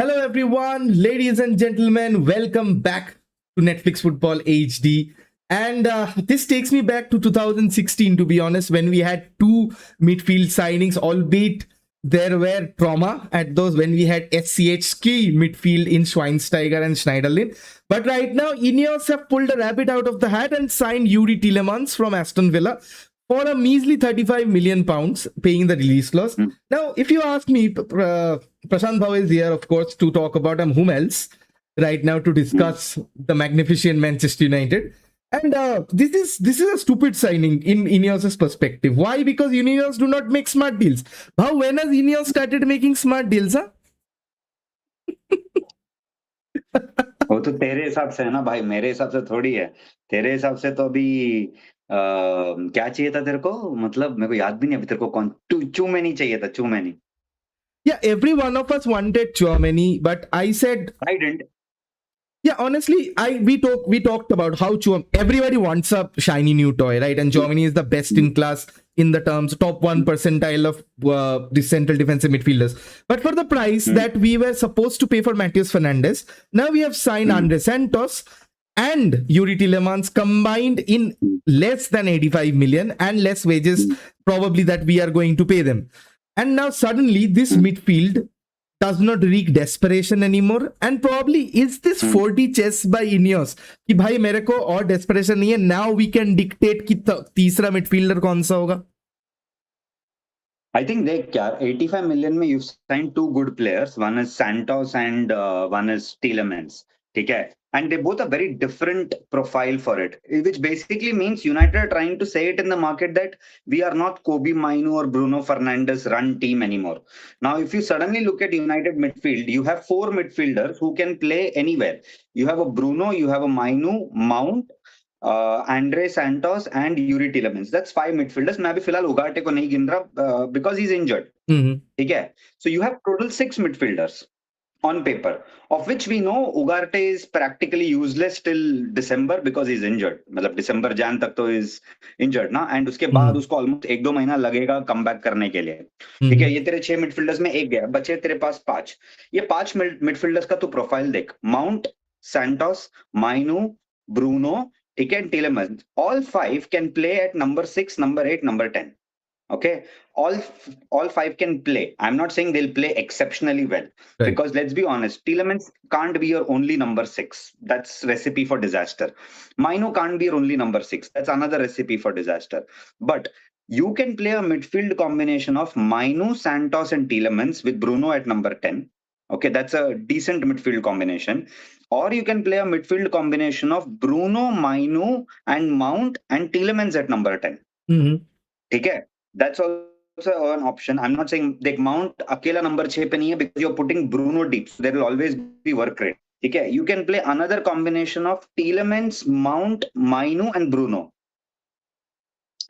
Hello, everyone, ladies and gentlemen. Welcome back to Netflix Football HD. And this takes me back to 2016, to be honest, when we had two midfield signings, albeit there were trauma at those when we had SCH ski midfield in Schweinsteiger and Schneiderlin. But right now, Ineos have pulled a rabbit out of the hat and signed Youri Tielemans from Aston Villa for a measly 35 million pounds, paying the release clause. Now, if you ask me, Prashant Bhav is here, of course, to talk about whom else right now to discuss the magnificent Manchester United. And this is a stupid signing in Ineos' perspective. Why? Because Ineos do not make smart deals. Bhav, when has Ineos started making smart deals? Huh? वो तो तेरे हिसाब से है ना भाई, मेरे हिसाब से थोड़ी है। तेरे हिसाब से तो अभी क्या चाहिए था तेरे को? मतलब मेरे को याद भी नहीं अभी तेरे को कौन Tchouaméni चाहिए था, Tchouaméni. Yeah, every one of us wanted Tchouaméni, but I said I didn't. Yeah, honestly, we talked about how everybody wants a shiny new toy, right? And Tchouaméni is the best in class in the terms top 1 percentile of the central defensive midfielders. But for the price that we were supposed to pay for Matheus Fernandes, now we have signed Andre Santos and Youri Tielemans combined in less than 85 million and less wages probably that we are going to pay them. And now suddenly this midfield does not reek desperation anymore, and probably is this 4D chess by Ineos कि भाई मेरे को और desperation नहीं है, now we can dictate कि तीसरा midfielder कौन सा होगा. I think देख यार 85 million में you've signed two good players, one is Santos and one is Tielemans, ठीक है? And they both are very different profile for it, which basically means United are trying to say it in the market that we are not Kobe Mainu or Bruno Fernandes run team anymore. Now, if you suddenly look at United midfield, you have four midfielders who can play anywhere. You have a Bruno, you have a Mainu, Mount, Andre Santos and Youri Tielemans. That's five midfielders. मैं अभी फिलहाल उगाटे को नहीं गिन रहा because he's injured. ठीक है? So you have total 6 midfielders on paper, of which we know Ugarte is practically useless till December because he's injured. मतलब December Jan तक तो is injured ना, and उसके बाद उसको almost 1-2 महीना लगेगा कम बैक करने के लिए. ठीक है, ये तेरे 6 midfielders में एक गया, बचे तेरे पास 5. ये 5 midfielders का तू प्रोफाइल देख. Mount, Santos, Mainu, Bruno, ठीक है, Tielemans. All 5 can play at number 6, number 8, number 10. Okay, all 5 can play. I'm not saying they'll play exceptionally well, right? Because let's be honest, Tielemans can't be your only number 6. That's recipe for disaster. Mainu can't be your only number 6. That's another recipe for disaster. But you can play a midfield combination of Mainu, Santos and Tielemans with Bruno at number 10. Okay, that's a decent midfield combination. Or you can play a midfield combination of Bruno, Mainu and Mount and Tielemans at number 10. ठीक है? That's also an option. I'm not saying the Mount अकेला number 6 पे नहीं है because you're putting Bruno deep. So there will always be work rate. ठीक है? You can play another combination of Tielemans, Mount, Mainu and Bruno.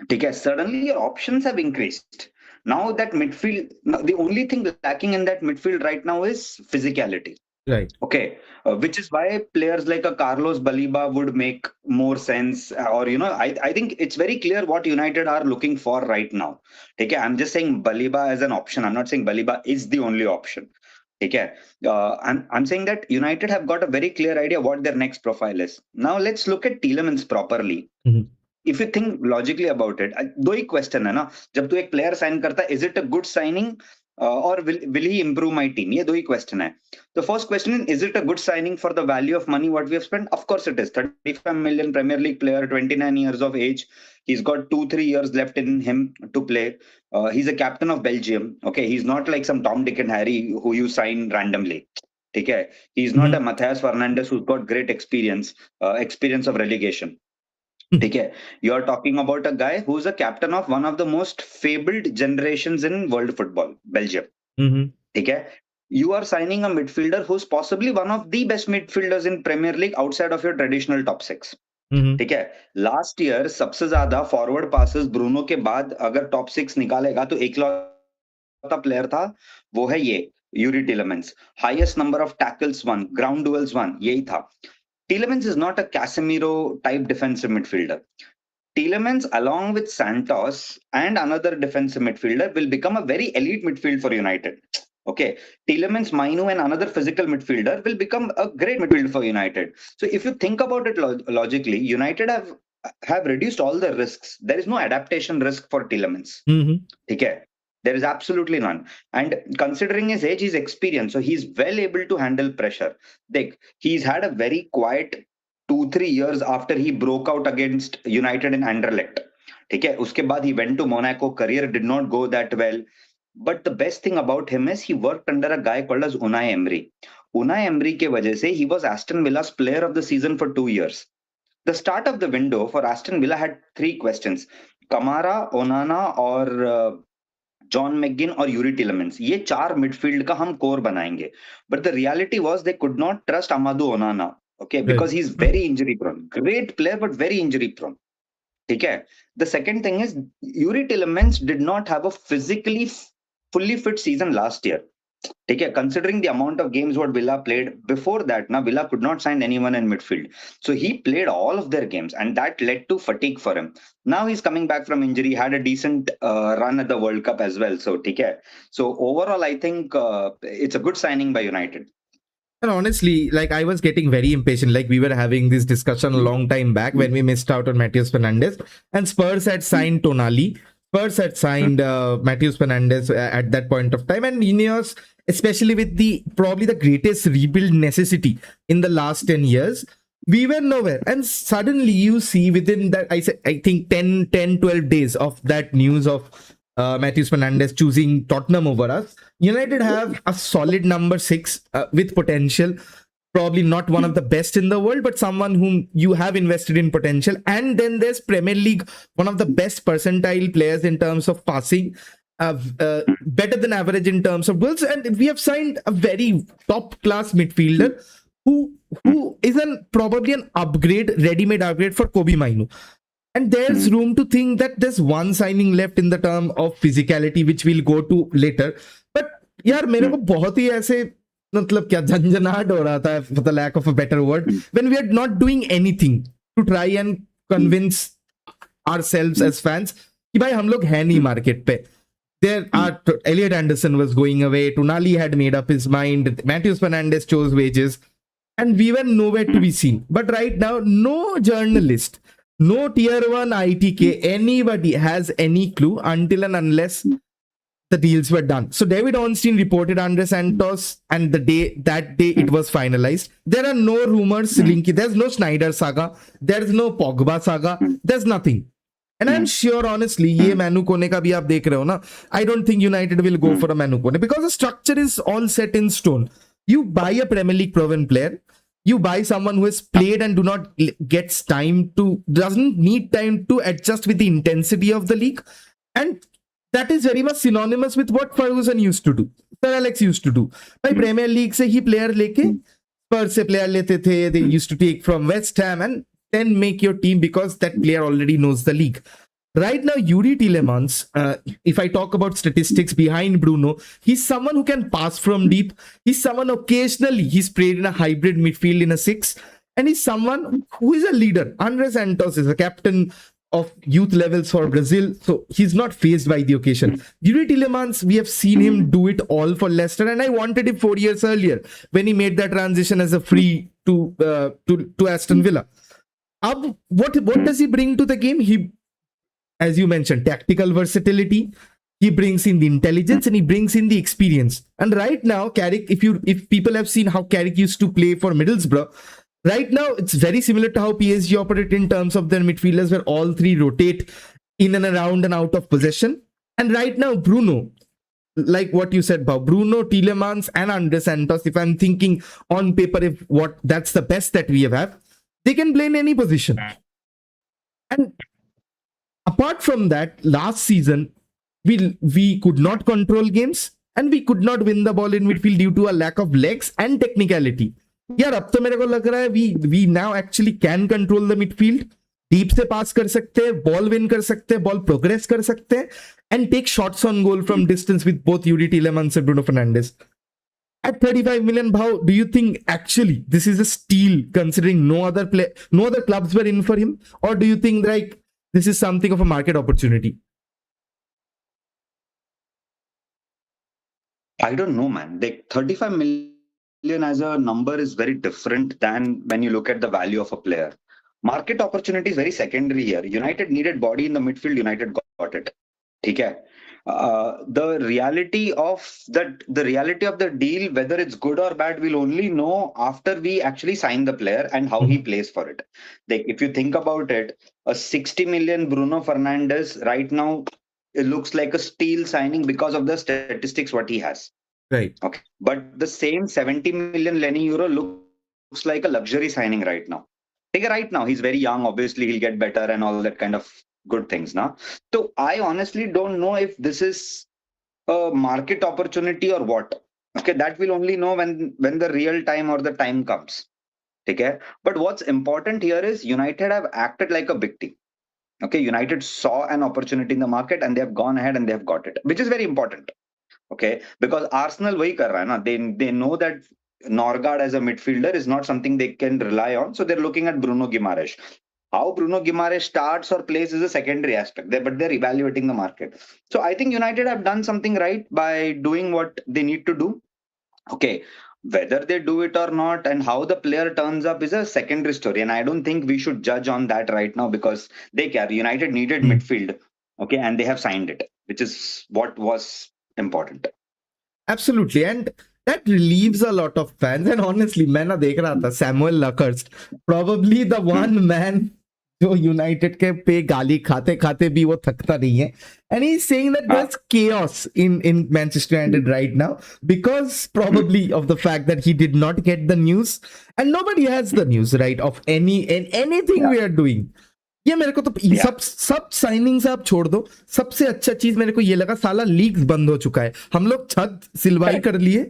ठीक है? Suddenly your options have increased. Now that midfield, the only thing lacking in that midfield right now is physicality. Right. Okay. Which is why players like a Carlos Baliba would make more sense. Or, you know, I think it's very clear what United are looking for right now. Okay. I'm just saying Baliba as an option. I'm not saying Baliba is the only option. Okay. I'm saying that United have got a very clear idea what their next profile is. Now let's look at Tielemans properly. If you think logically about it, दो ही question है ना, जब तू एक player sign करता है, is it a good signing or will he improve my team? ये दो ही question है. The first question is it a good signing for the value of money what we have spent? Of course it is. 35 million Premier League player, 29 years of age. He's got 2-3 years left in him to play. He's a captain of Belgium. Okay, he's not like some Tom, Dick and Harry who you sign randomly. Okay, he's not a Matheus Fernandes who's got great experience of relegation. Okay, you are talking about a guy who's a captain of one of the most fabled generations in world football, Belgium. Okay, you are signing a midfielder who's possibly one of the best midfielders in Premier League outside of your traditional top 6. ठीक है, last year सबसे ज्यादा forward passes Bruno के बाद अगर top 6 निकालेगा तो एकलौता प्लेयर था, वो है ये Youri Tielemans. Highest number of tackles won, ground duels won, यही था. Tielemans is not a Casemiro type defensive midfielder. Tielemans along with Santos and another defensive midfielder will become a very elite midfield for United. Okay, Tielemans, Mainu, and another physical midfielder will become a great midfield for United. So if you think about it logically, United have reduced all the risks. There is no adaptation risk for Tielemans. Mm-hmm. Okay, there is absolutely none. And considering his age, his experience, so he's well able to handle pressure. He's had a very quiet 2-3 years after he broke out against United in Anderlecht. Okay, uske baad he went to Monaco. Career did not go that well. But the best thing about him is he worked under a guy called as Unai Emery. Unai Emery ke wajah se he was Aston Villa's player of the season for 2 years. The start of the window for Aston Villa had three questions: Kamara, Onana, or John McGinn or Youri Tielemans. ये चार midfield का हम core बनाएंगे. But the reality was they could not trust Amadou Onana. Okay, because Right. he's very injury prone. Great player, but very injury prone. Okay. The second thing is Youri Tielemans did not have a physically fully fit season last year. Okay, considering the amount of games what Villa played before that, now Villa could not sign anyone in midfield. So he played all of their games and that led to fatigue for him. Now he's coming back from injury, had a decent run at the World Cup as well. So, okay. So overall, I think it's a good signing by United. And honestly, like I was getting very impatient. Like we were having this discussion a long time back when we missed out on Matheus Fernandes, and Spurs had signed Tonali. Spurs had signed Matheus Fernandes at that point of time, and Ineos, especially with the probably the greatest rebuild necessity in the last 10 years, we were nowhere. And suddenly you see within that, I think 12 days of that news of Matheus Fernandes choosing Tottenham over us, United have a solid number 6 with potential. Probably not one of the best in the world, but someone whom you have invested in potential. And then there's Premier League, one of the best percentile players in terms of passing, better than average in terms of goals. And we have signed a very top class midfielder who is probably an upgrade, ready-made upgrade for Kobe Mainu. And there's room to think that there's one signing left in the term of physicality, which we'll go to later. But यार मेरे को बहुत ही ऐसे मतलब क्या झंझनाहट हो रहा था, for the lack of a better word, when we are not doing anything to try and convince ourselves as fans कि भाई हम लोग हैं नहीं market पे. There are Elliot Anderson was going away, Tonali had made up his mind, Matheus Fernandes chose wages, and we were nowhere to be seen. But right now, no journalist, no tier 1 ITK, anybody has any clue until and unless the deals were done. So David Ornstein reported Andre Santos, and that day it was finalized. There are no rumors linking. There's no Snyder saga. There's no Pogba saga. There's nothing. And I'm sure, honestly, ये Manu Kone का भी आप देख रहे हो ना, I don't think United will go for a Manu Kone because the structure is all set in stone. You buy a Premier League proven player, you buy someone who has played and doesn't need time to adjust with the intensity of the league. And that is very much synonymous with what Ferguson used to do, Sir Alex used to do. By Premier League से ही player लेके Spurs से player लेते थे, they used to take from West Ham and then make your team because that player already knows the league. Right now, Youri Tielemans, if I talk about statistics behind Bruno, he's someone who can pass from deep. He's someone occasionally, he's played in a hybrid midfield in a 6. And he's someone who is a leader. Andre Santos is a captain of youth levels for Brazil. So he's not phased by the occasion. Youri Tielemans, we have seen him do it all for Leicester. And I wanted him 4 years earlier when he made that transition as a free to Aston Villa. What does he bring to the game? He, as you mentioned, tactical versatility. He brings in the intelligence and he brings in the experience. And right now, Carrick, if people have seen how Carrick used to play for Middlesbrough, right now it's very similar to how PSG operate in terms of their midfielders, where all three rotate in and around and out of possession. And right now, Bruno, like what you said, Bob, Bruno, Tielemans, and Andre Santos, if I'm thinking on paper, that's the best that we have, they can play in any position. And apart from that, last season, we could not control games and we could not win the ball in midfield due to a lack of legs and technicality. यार अब तो मेरे को लग रहा है we now actually can control the midfield. Deep से pass कर सकते हैं, ball win कर सकते हैं, ball progress कर सकते हैं, and take shots on goal from distance with both Youri Tielemans and Bruno Fernandes. At 35 million, Bhau, do you think actually this is a steal considering no other clubs were in for him? Or do you think like this is something of a market opportunity? I don't know, man. 35 million as a number is very different than when you look at the value of a player. Market opportunity is very secondary here. United needed body in the midfield. United got it. Okay. The reality of the deal, whether it's good or bad, we'll only know after we actually sign the player and how he plays for it. Like, if you think about it, a 60 million Bruno Fernandes right now, it looks like a steal signing because of the statistics what he has. Right. Okay. But the same 70 million Lenny Euro looks like a luxury signing right now. Take right now, he's very young. Obviously, he'll get better and all that kind of good things now. So I honestly don't know if this is a market opportunity or what. Okay, that will only know when the real time or the time comes. Okay. But what's important here is United have acted like a big team. Okay, United saw an opportunity in the market and they have gone ahead and they have got it, which is very important. Okay, because Arsenal वही कर रहा है ना, they know that Norgard as a midfielder is not something they can rely on, so they're looking at Bruno Guimaraes. How Bruno Guimaraes starts or plays is a secondary aspect, but they're evaluating the market. So I think United have done something right by doing what they need to do. Okay, whether they do it or not and how the player turns up is a secondary story, and I don't think we should judge on that right now because they care. United needed midfield, okay, and they have signed it, which is what was important. Absolutely, and that relieves a lot of fans. And honestly, मैं ना देख रहा था Samuel Luckhurst, probably the one man जो United के पे गाली खाते खाते भी वो थकता नहीं है, and he's saying that there's chaos in Manchester United right now because probably of the fact that he did not get the news, and nobody has the news, right, of anything we are doing. ये मेरे को तो सब signings आप छोड़ दो, सबसे अच्छा चीज मेरे को ये लगा, साला लीग्स बंद हो चुका है, हम लोग छत सिलवाई कर लिए,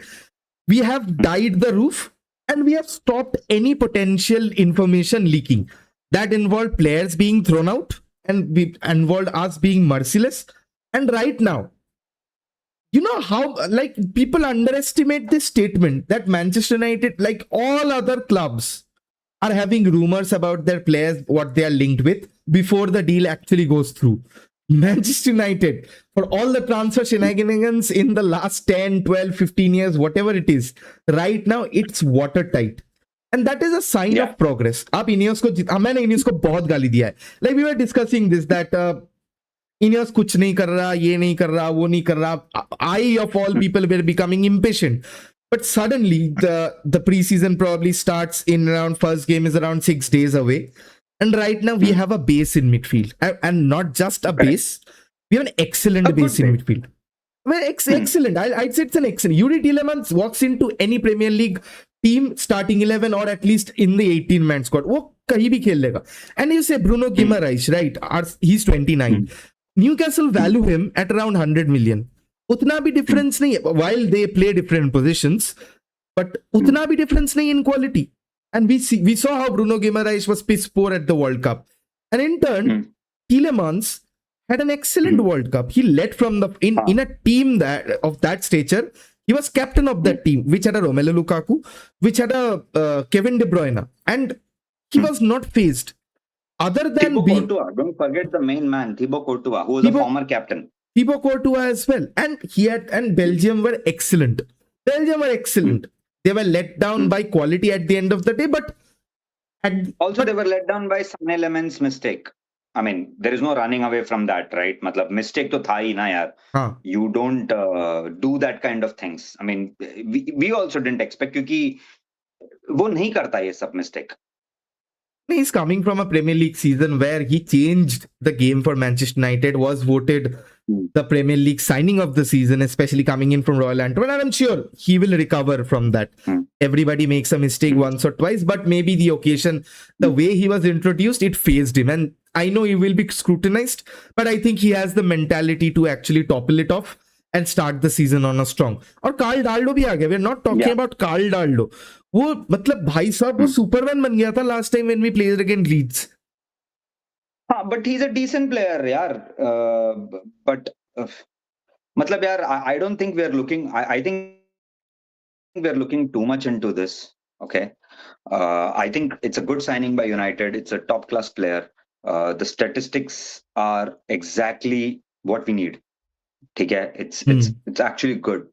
we have dyed the roof and we have stopped any potential information leaking that involved players being thrown out and involved us being merciless. And right now, you know how like people underestimate this statement that Manchester United, like all other clubs, are having rumors about their players, what they are linked with before the deal actually goes through. Manchester United, for all the transfer shenanigans in the last 10, 12, 15 years, whatever it is, right now it's watertight. And that is a sign of progress. आप Ineos को मैंने Ineos को बहुत गाली दिया है. Like we were discussing this that Ineos कुछ नहीं कर रहा, ये नहीं कर रहा, वो नहीं कर रहा. I of all people were becoming impatient. But suddenly the preseason probably starts in around first game is around 6 days away. And right now we have a base in midfield. And not just a base. We have an excellent base in midfield. Well, excellent. I'd say it's an excellent. Youri Tielemans walks into any Premier League team starting 11 or at least in the 18-man squad. वो कहीं भी खेल लेगा. And you say Bruno Guimaraes, right? He's 29. Newcastle value him at around 100 million. उतना भी difference नहीं है. While they play different positions, but उतना भी difference नहीं in quality. And we saw how Bruno Guimaraes was piss poor at the World Cup. And in turn, Tielemans had an excellent World Cup. He led from in a team that of that stature. He was captain of that team, which had a Romelu Lukaku, which had a Kevin De Bruyne, and he was not phased. Other than Courtois, don't forget the main man, Thibaut Courtois, who was a former captain. Thibaut Courtois as well, and Belgium were excellent. They were let down by quality at the end of the day, but they were let down by some elements mistake. I mean, there is no running away from that, right? मतलब mistake तो था ही ना यार. You don't do that kind of things. I mean, we also didn't expect क्योंकि वो नहीं करता ये सब mistake. He's coming from a Premier League season where he changed the game for Manchester United, was voted the Premier League signing of the season, especially coming in from Royal Antwerp. And I'm sure he will recover from that. Everybody makes a mistake once or twice, but maybe the occasion, the way he was introduced, it phased him. And I know he will be scrutinized, but I think he has the mentality to actually topple it off and start the season on a strong. और Carl Daldo भी आ गया. We're not talking about Carl Daldo. वो मतलब भाई साहब वो Superman बन गया था last time when we played against Leeds. But he's a decent player, yaar. But मतलब यार, I don't think we are looking. I think we are looking too much into this. Okay, I think it's a good signing by United. It's a top class player. The statistics are exactly what we need. ठीक है, it's actually good.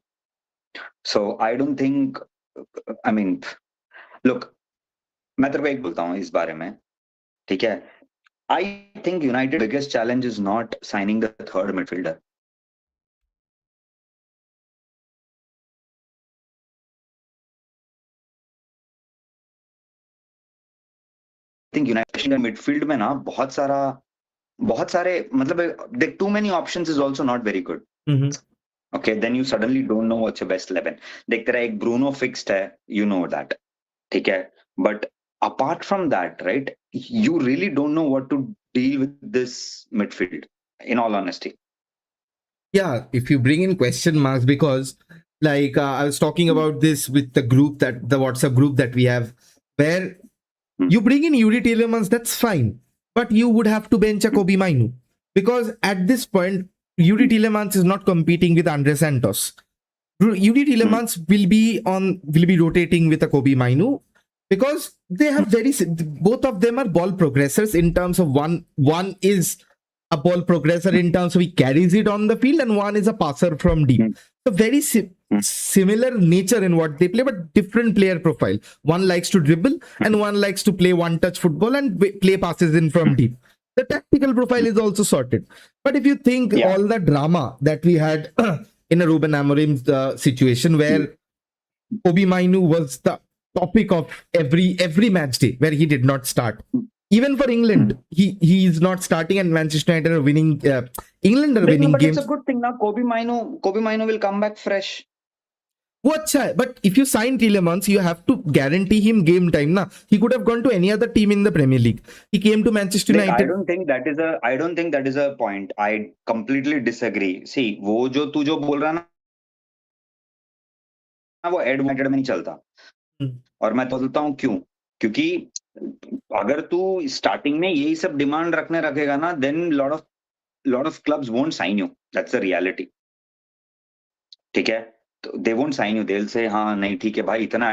So I don't think, I mean, look, मैं तेरे को एक बोलता हूँ इस बारे में, ठीक है? I think United biggest challenge is not signing the third midfielder. I think United midfield में ना बहुत सारे मतलब the too many options is also not very good. Okay, then you suddenly don't know what's your best 11. देख तेरा एक Bruno fixed है, you know that, ठीक है? But apart from that, right, you really don't know what to deal with this midfield, in all honesty. Yeah, if you bring in question marks, because like I was talking about this with the group, that the WhatsApp group that we have, where you bring in Youri Tielemans, that's fine, but you would have to bench a Kobe Mainu, because at this point Youri Tielemans is not competing with Andre Santos. Youri Tielemans will be rotating with a Kobe Mainu, because they have both of them are ball progressors in terms of one is a ball progressor in terms of he carries it on the field, and one is a passer from deep. So very similar nature in what they play, but different player profile. One likes to dribble and one likes to play one touch football and play passes in from deep. The tactical profile is also sorted. But if you think all the drama that we had in a Ruben Amorim's situation, where Kobe Mainu was the topic of every match day, where he did not start. Even for England, he is not starting, and Manchester United are winning. England are winning games. It's a good thing now. Kobe Mainu will come back fresh. But if you sign Tielemans, you have to guarantee him game time. Na, he could have gone to any other team in the Premier League. He came to Manchester United. I don't think that is a point. I completely disagree. See, वो जो तू जो बोल रहा ना, वो एडवांटेड में नहीं चलता। और मैं तो बोलता हूँ क्यों? क्योंकि अगर तू स्टार्टिंग में यही सब डिमांड रखेगा ना, then lot of clubs won't sign you. That's the reality. ठीक है? तो they won't sign you. They'll say हाँ नहीं ठीक है भाई, इतना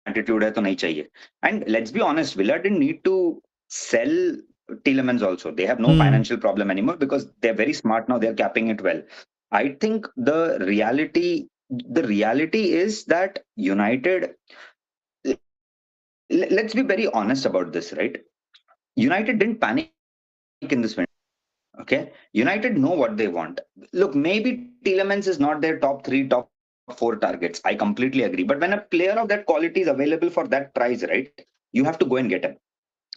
attitude है तो नहीं चाहिए. And let's be honest, Villa didn't need to sell Tielemans also. They have no financial problem anymore because they're very smart now. They're capping it well. I think the reality is that United, let's be very honest about this, right? United didn't panic in this window. Okay, United know what they want. Look, maybe Tielemans is not their top 3, top 4 targets. I completely agree. But when a player of that quality is available for that price, right, you have to go and get him.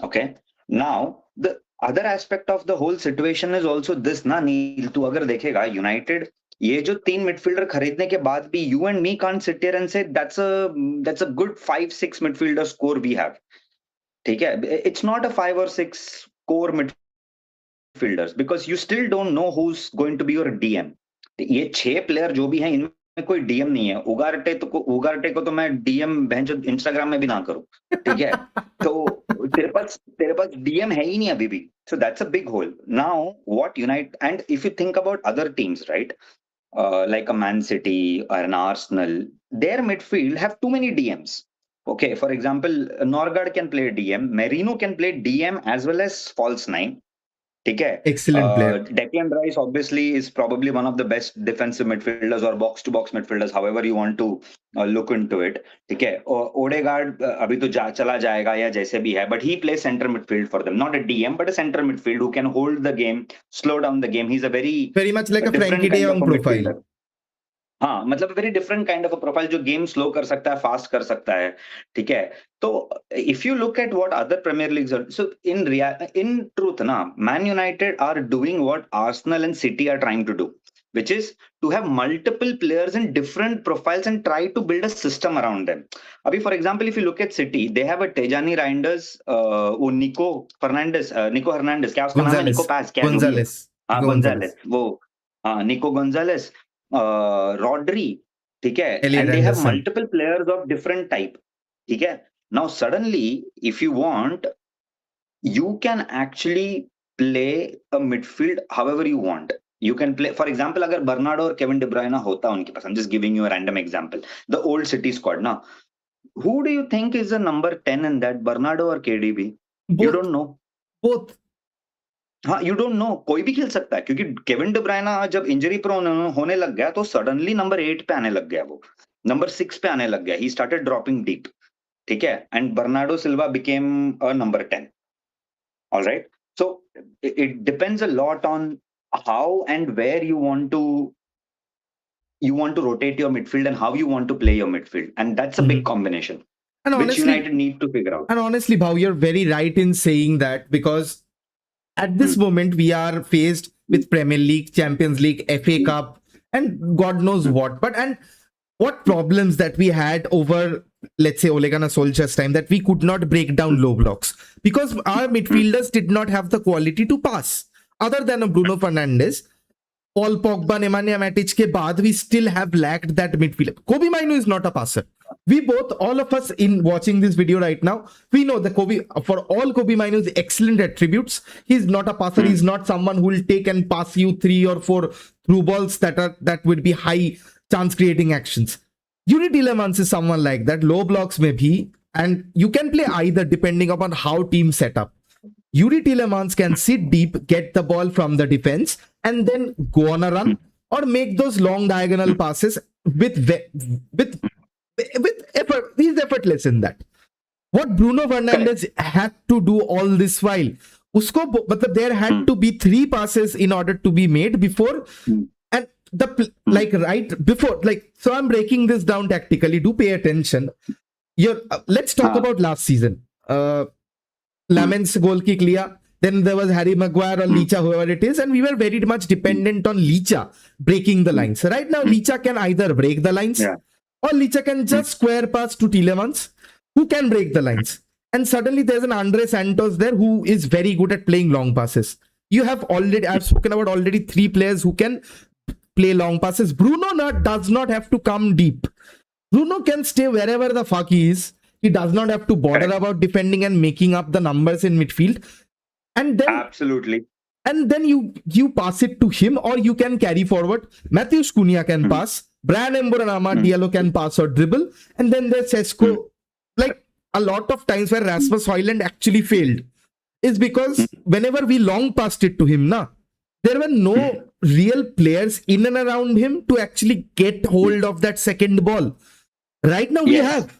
Okay. Now, the other aspect of the whole situation is also this, na Neil, tu agar dekhega, United, ये जो 3 midfielder खरीदने के बाद भी, you and me can't sit here and say that's a good 5-6 midfielder score we have. ठीक है? It's not a 5 or 6 core midfielders because you still don't know who's going to be your DM. ये 6 player जो भी हैं, इनमें कोई DM नहीं है. उगारटे को तो मैं DM भेंचो Instagram में भी ना करूं. ठीक है? तो तेरे पास DM है ही नहीं अभी भी. So that's a big hole. Now what United, and if you think about other teams, right? Like a Man City or an Arsenal, their midfield have too many DMs. Okay, for example, Norgard can play DM, Merino can play DM as well as false 9. Okay. Excellent player. Declan Rice obviously is probably one of the best defensive midfielders or box-to-box midfielders, however you want to look into it. Okay. Odegaard अभी तो चला जाएगा या जैसे भी है, but he plays center midfield for them, not a DM, but a center midfield who can hold the game, slow down the game. He's a very much like a Frankie De Jong profile. हाँ, मतलब very different kind of a profile जो game slow कर सकता है, fast कर सकता है, ठीक है? तो if you look at what other Premier Leagues are, so in truth ना, Man United are doing what Arsenal and City are trying to do, which is to have multiple players in different profiles and try to build a system around them. अभी for example, if you look at City, they have a Tejani Reinders, वो Nico Hernandez, क्या उसका नाम है? Nico Paz, क्या Gonzalez. हाँ, Gonzalez, वो हाँ, Nico Gonzalez. Rodri, ठीक है? And they have multiple players of different type, ठीक है? Now suddenly, if you want, you can actually play a midfield however you want. You can play, for example, अगर Bernardo और Kevin De Bruyne होता उनके पास, I'm just giving you a random example. The old City squad, now, who do you think is the number 10 in that, Bernardo or KDB? You don't know. Both. हाँ, you don't know, कोई भी खेल सकता है, क्योंकि Kevin De Bruyne जब injury prone होने लग गया तो सडनली नंबर 8 पे आने लग गया, वो नंबर 6 पे आने लग गया, ही स्टार्टेड ड्रॉपिंग डीप, ठीक है, and Bernardo Silva became a number 10. Alright, so it depends a lot on how and where you want to rotate your midfield and how you want to play your midfield, and that's a big Mhm. combination And which honestly, United need to figure out. Bhau, you're very right in saying that, because at this Hmm. moment we are faced with Premier League, Champions League, FA Hmm. Cup, and God knows what. But and what problems that we had over, let's say, Ole Gunnar Solskjaer's time, that we could not break down low blocks because our midfielders did not have the quality to pass. Other than a Bruno Fernandes, Paul Pogba, Nemanja Matic ke baad, we still have lacked that midfield. Kobe Mainu is not a passer. We both, all of us in watching this video right now, we know that Kobe, for all Kobe Mainu's excellent attributes, he's not a passer. He's not someone who will take and pass you 3 or 4 through balls that would be high chance creating actions. Youri Tielemans is someone like that, low blocks maybe, and you can play either depending upon how teams set up. Youri Tielemans can sit deep, get the ball from the defense, and then go on a run or make those long diagonal passes with effort. He's effortless in that. What Bruno Fernandes had to do all this while, but there had to be 3 passes in order to be made before, and right before, so I'm breaking this down tactically. Do pay attention. Let's talk about last season. Lamens goal kick liya. Then there was Harry Maguire or Licha, whoever it is, and we were very much dependent on Licha breaking the lines. Right now, Licha can either break the lines, or Licha can just square pass to Tielemans, who can break the lines. And suddenly there's an Andre Santos there who is very good at playing long passes. I've spoken about already 3 players who can play long passes. Bruno does not have to come deep. Bruno can stay wherever the fuck he is. He does not have to bother about defending and making up the numbers in midfield. And then Absolutely. And then you pass it to him, or you can carry forward. Matthews Cunha can pass. Brian Emburanama Diallo can pass or dribble. And then there's Sesko. Like a lot of times where Rasmus Højlund actually failed is because whenever we long passed it to him, there were no real players in and around him to actually get hold of that second ball. Right now we have.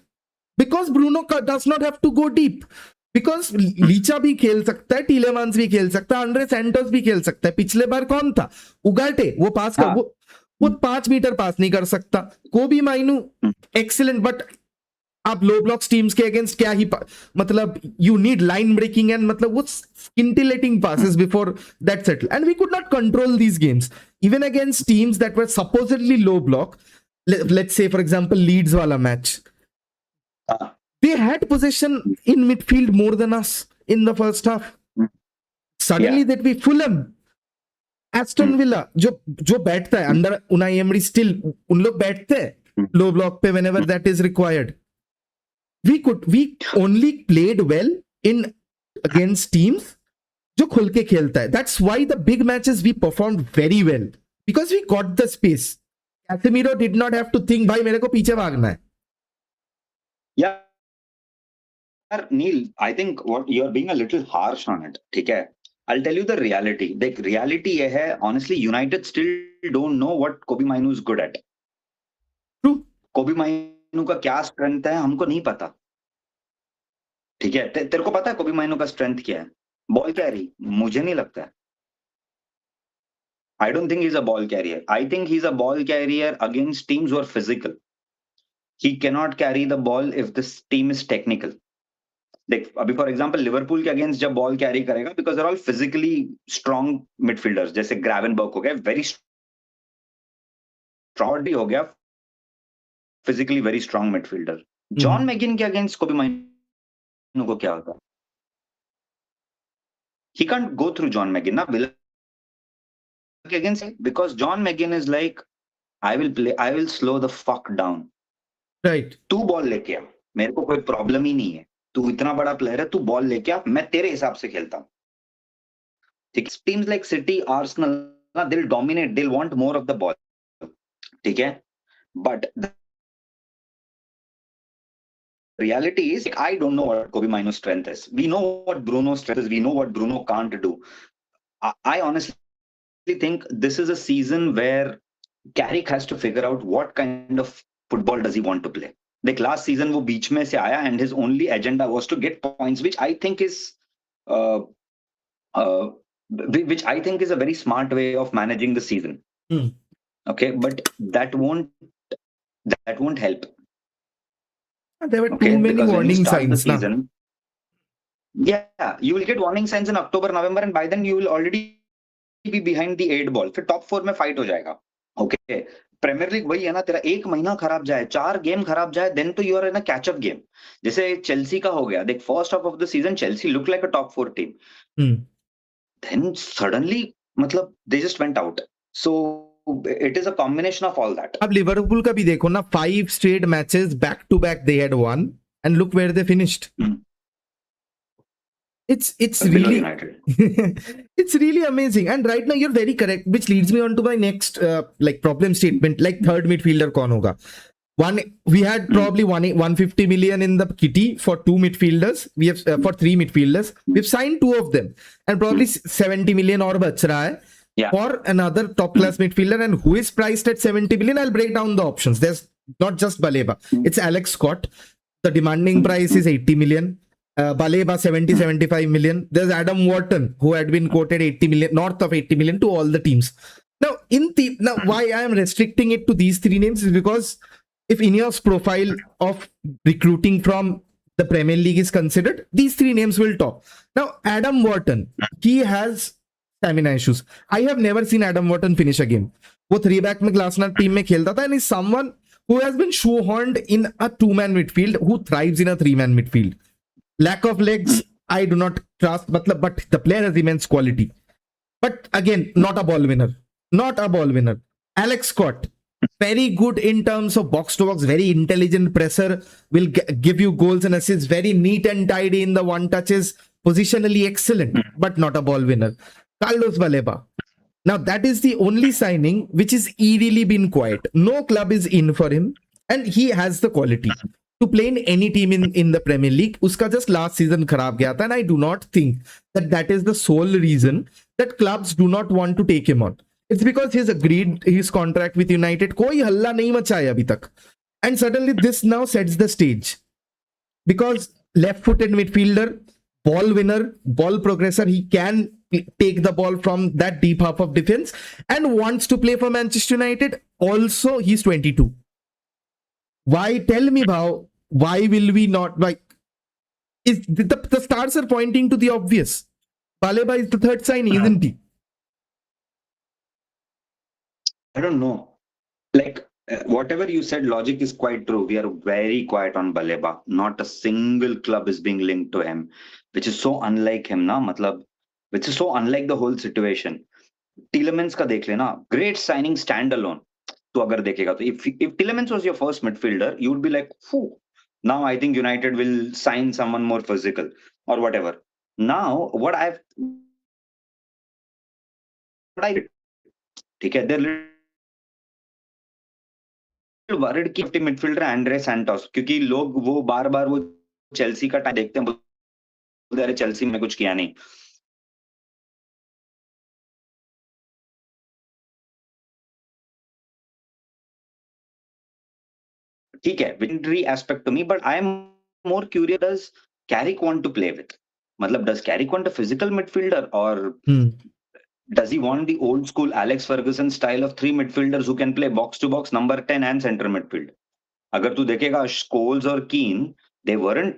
Because Bruno does not have to go deep. Because लीचा भी खेल सकता है, टीलेमांस भी खेल सकता है, Andre Santos भी खेल सकता है. पिछले बार कौन था? उगाटे. वो पास कर, वो 5 मीटर पास नहीं कर सकता. कोबी माइनू एक्सीलेंट, बट आप लो ब्लॉक्स टीम्स के अगेंस्ट क्या ही, मतलब you need line breaking and मतलब वो scintillating passes before that settle, and we could not control these games even against teams that were supposedly low block. Let's say for example Leeds wala match, they had possession in midfield more than us in the first half. Suddenly that we Fulham, Aston Villa, जो बैठता है अंदर, Unai Emery still, उन लोग बैठते हैं low block पे whenever that is required. We only played well in against teams जो खुल के खेलता है. That's why the big matches we performed very well, because we got the space. Casemiro did not have to think भाई मेरे को पीछे भागना है. Yeah. Neil, I think what you're being a little harsh on it. ठीक है, I'll tell you the reality. The reality ये है, honestly, United still don't know what Kobe Mainu is good at. True. Kobe Mainu का क्या strength है हमको नहीं पता. ठीक है, तेरे को पता है Kobe Mainu का strength क्या है? Ball carry. मुझे नहीं लगता है. I don't think he's a ball carrier. I think he's a ball carrier against teams who are physical. He cannot carry the ball if this team is technical. देख अभी for example Liverpool के against जब ball carry करेगा, because they are all physically strong midfielders, जैसे Gravenberch हो गया very strong हो गया, physically very strong midfielder. John McGinn के अगेंस्ट कोबी माइनो को क्या होता है? He can't go through John McGinn ना विला के against, because John McGinn is like I will slow the fuck down. Right, तू बॉल लेके आ, मेरे को कोई प्रॉब्लम ही नहीं है, तू इतना बड़ा प्लेयर है, तू बॉल लेके आ, मैं तेरे हिसाब से खेलता हूं. ठीक है, teams like city, Arsenal, they will dominate, they will want more of the ball. ठीक है, but reality is I don't know what Kobe Maino's strength is. We know what Bruno's strength is. We know what Bruno can't do. I honestly think this is a season where Carrick has to figure out what kind of football does he want to play. Like last season, वो बीच में से आया and his only agenda was to get points, which I think is uh, uh, which I think is a very smart way of managing the season. Hmm. Okay, but that won't help. There were Okay, too many because when you warning start the signs. Nah. season, yeah, you will get warning signs in October, November, and by then you will already be behind the 8 ball. फिर top 4 में fight हो जाएगा. Okay, premiere league वही है ना, तेरा एक महीना खराब जाए, 4 गेम खराब जाए, देन तो you are in a catch up game. जैसे चेल्सी का हो गया, देख first half of the season Chelsea look like a top 4 team, Hmm. Then suddenly मतलब they just went out. So it is a combination of all that. अब Liverpool का भी देखो ना, 5 straight matches back to back they had won, and look where they finished. It's Below really United. it's really amazing. And right now you're very correct, which leads me on to my next like problem statement. Like third midfielder kaun hoga? One, we had probably 150 million in the kitty for 2 midfielders. We have for 3 midfielders. We've signed 2 of them, and probably 70 million or bach raha hai Yeah. for another top class midfielder. And who is priced at 70 million? I'll break down the options. There's not just Baleba. It's Alex Scott. The demanding price is 80 million. Baleba 75 million. There's Adam Wharton, who had been quoted 80 million, north of 80 million to all the teams. Now, why I am restricting it to these 3 names is because if Ineos profile of recruiting from the Premier League is considered, these 3 names will top. Now, Adam Wharton, he has stamina issues. I have never seen Adam Wharton finish a game. वो 3-back में Glasner team में खेलता था, and is someone who has been shoehorned in a 2-man midfield, who thrives in a 3-man midfield. Lack of legs, I do not trust, but the player has immense quality. But again, not a ball winner. Not a ball winner. Alex Scott, very good in terms of box to box, very intelligent presser, will give you goals and assists, very neat and tidy in the one touches, positionally excellent, but not a ball winner. Carlos Baleba. Now that is the only signing which is eerily been quiet. No club is in for him, and he has the quality to play in any team in the Premier League. Uska just last season kharab gaya tha, and I do not think that is the sole reason that clubs do not want to take him on. It's because he's agreed his contract with United. Koi halla nahi machaya abhi tak. And suddenly this now sets the stage. Because left-footed midfielder, ball winner, ball progressor, he can take the ball from that deep half of defense and wants to play for Manchester United. Also, he's 22. Why? Tell me, Bhau, why will we not, like, is the stars are pointing to the obvious. Baleba is the third signing, isn't he? I don't know. Like whatever you said, logic is quite true. We are very quiet on Baleba. Not a single club is being linked to him, which is so unlike him, na? Matlab, which is so unlike the whole situation. Tielemans का देख लेना, great signing standalone. तो अगर देखेगा तो if Tielemans was your first midfielder, you would be like, Phew, now I think United will sign someone more physical or whatever. Now what I ठीक है, they're little worried कि midfielder Andre Santos, क्योंकि लोग वो बार बार वो Chelsea का time देखते हैं, बोलते हैं चेल्सी में कुछ किया नहीं. ठीक है, wintry aspect to me, but I am more curious, does Carrick want to play with? मतलब does Carrick want a physical midfielder, or does he want the old school Alex Ferguson style of 3 midfielders who can play box to box, number 10 and center midfield? अगर तू देखेगा Scholes और Keane,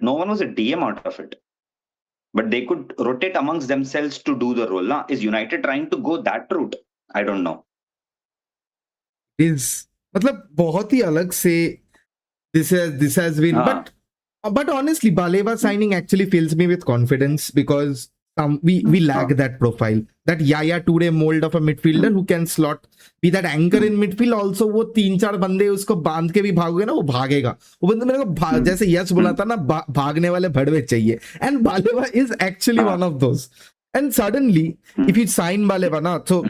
no one was a DM out of it, but they could rotate amongst themselves to do the role. Now, is United trying to go that route? I don't know. मतलब बहुत ही अलग से this has been, but honestly, Baleba signing actually fills me with confidence, because we lack that profile, that Yaya Toure mold of a midfielder who can slot, be that anchor in midfield. Also, वो 3-4 बंदे उसको बांध के भी भागोगे ना, वो भागेगा. वो बंदे मेरे को जैसे यश बोला था ना, भागने वाले भड़वे चाहिए, and Baleba is actually one of those. And suddenly, if you sign Baleba na, so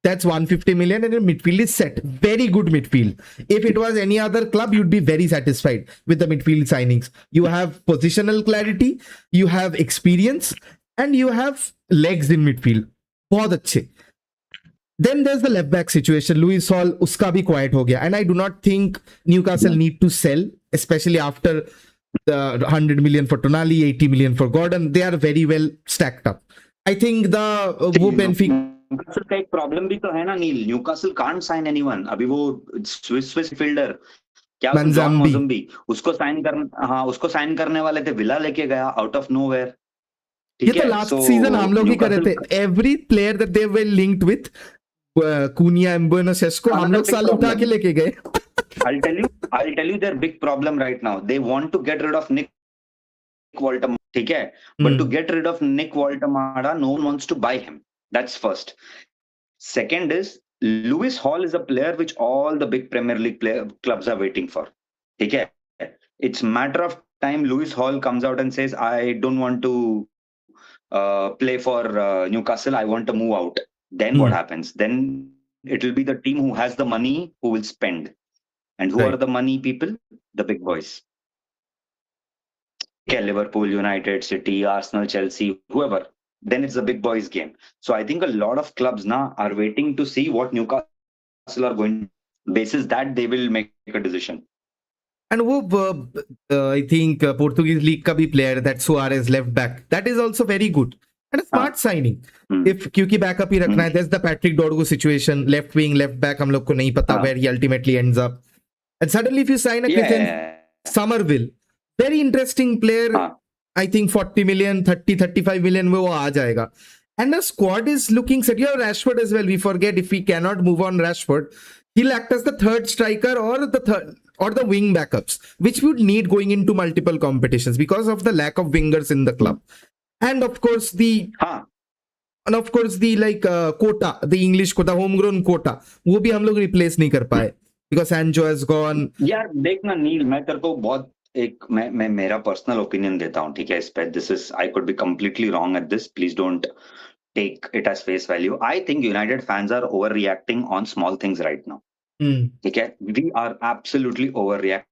that's 150 million and your midfield is set. Very good midfield. If it was any other club, you'd be very satisfied with the midfield signings. You have positional clarity, you have experience, and you have legs in midfield. बहुत अच्छे. Then there's the left back situation. Lewis Hall, uska bhi quiet ho gaya. And I do not think Newcastle need to sell, especially after the 100 million for Tonali, 80 million for Gordon. They are very well stacked up. I think the वो Benfica Newcastle का एक problem भी तो है ना Neil. Newcastle can't sign anyone. अभी वो Swiss fielder क्या जॉन Manzambi. मोजम्बी उसको साइन करने वाले थे. विला लेके गया आउट ऑफ नोवेयर. ये ठीक तो है. लास्ट सीजन हम लोग ही कर रहे थे. Every player that they were linked with Cunha, Embueno, Sesko, हम लोग साल उठा के लेके गए. I'll tell you their big problem right now. They want to get rid of Nick Waltemada. ठीक है. But to get rid of Nick Waltemada, no one wants to buy him. That's first. Second is Lewis Hall is a player which all the big Premier League clubs are waiting for. ठीक है. It's matter of time Lewis Hall comes out and says, I don't want to play for Newcastle. I want to move out. Then what happens? Then it will be the team who has the money who will spend. And who are the money people? The big boys. Okay, Liverpool, United, City, Arsenal, Chelsea, whoever. Then it's the big boys game. So I think a lot of clubs now are waiting to see what Newcastle are going to. Basis that they will make a decision. And I think Portuguese league का भी player, that Suarez left back, that is also very good and a smart signing. If क्योंकि backup ही रखना है, there's the Patrick Dorgu situation, left wing, left back, हम लोग को नहीं पता where he ultimately ends up. And suddenly if you sign a Christian Somerville, very interesting player, I think 40 million, 35 million में वो आ जाएगा. And the squad is looking set. You have Rashford as well. We forget, if we cannot move on Rashford, he'll act as the third striker or the wing backups, which would need going into multiple competitions because of the lack of wingers in the club. And of course the quota, the English quota, homegrown quota, वो भी हम लोग replace नहीं कर पाए because Sancho has gone. यार देखना नील, मैं तेरे को बहुत मैं मेरा पर्सनल ओपिनियन देता हूँ. ठीक है. इस पे this is, I could be completely wrong at this. Please don't take it as face value. I think United fans are overreacting on small things right now. Okay, we are absolutely overreacting.